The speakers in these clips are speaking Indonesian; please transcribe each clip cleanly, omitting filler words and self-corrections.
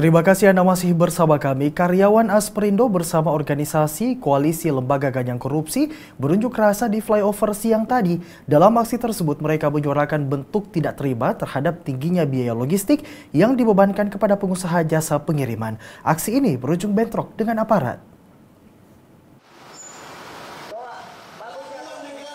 Terima kasih Anda masih bersama kami. Karyawan Asperindo bersama organisasi Koalisi Lembaga Ganyang Korupsi berunjuk rasa di flyover siang tadi. Dalam aksi tersebut mereka menyuarakan bentuk tidak terima terhadap tingginya biaya logistik yang dibebankan kepada pengusaha jasa pengiriman. Aksi ini berujung bentrok dengan aparat.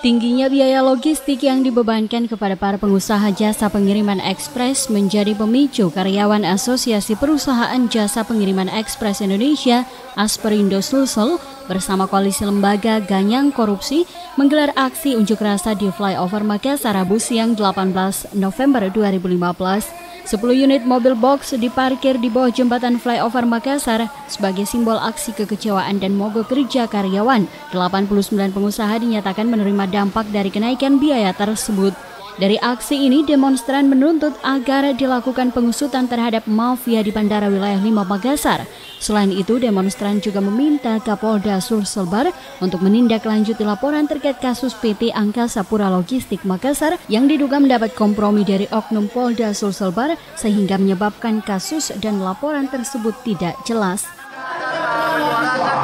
Tingginya biaya logistik yang dibebankan kepada para pengusaha jasa pengiriman ekspres menjadi pemicu karyawan Asosiasi Perusahaan Jasa Pengiriman Ekspres Indonesia Asperindo Sulsel bersama Koalisi Lembaga Ganyang Korupsi menggelar aksi unjuk rasa di flyover Makassar Rabu siang 18 November 2015. 10 unit mobil box diparkir di bawah jembatan flyover Makassar sebagai simbol aksi kekecewaan dan mogok kerja karyawan. 89 pengusaha dinyatakan menerima dampak dari kenaikan biaya tersebut. Dari aksi ini, demonstran menuntut agar dilakukan pengusutan terhadap mafia di Bandara Wilayah 5 Makassar. Selain itu, demonstran juga meminta Kapolda Sulselbar untuk menindaklanjuti laporan terkait kasus PT Angkasa Pura Logistik Makassar yang diduga mendapat kompromi dari oknum Polda Sulselbar sehingga menyebabkan kasus dan laporan tersebut tidak jelas.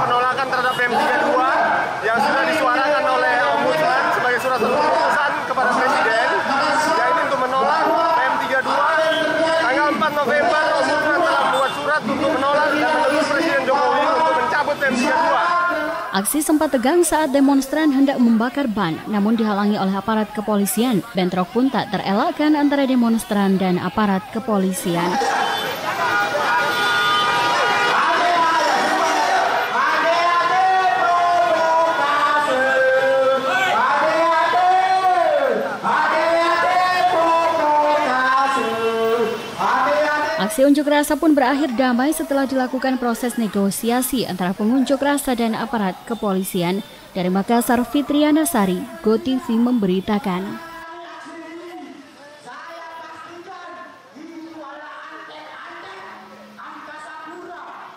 Penolakan terhadap PM32 yang sudah disuarakan oleh Ombudsman sebagai surat keputusan kepada Presiden, yaitu untuk menolak PM32. Tanggal 4 November, Ombudsman telah membuat surat untuk menolak dan menegur Presiden Jokowi untuk mencabut PM32. Aksi sempat tegang saat demonstran hendak membakar ban, namun dihalangi oleh aparat kepolisian. Bentrok pun tak terelakkan antara demonstran dan aparat kepolisian. Aksi unjuk rasa pun berakhir damai setelah dilakukan proses negosiasi antara pengunjuk rasa dan aparat kepolisian. Dari Makassar, Fitriana Sari, GoTV memberitakan.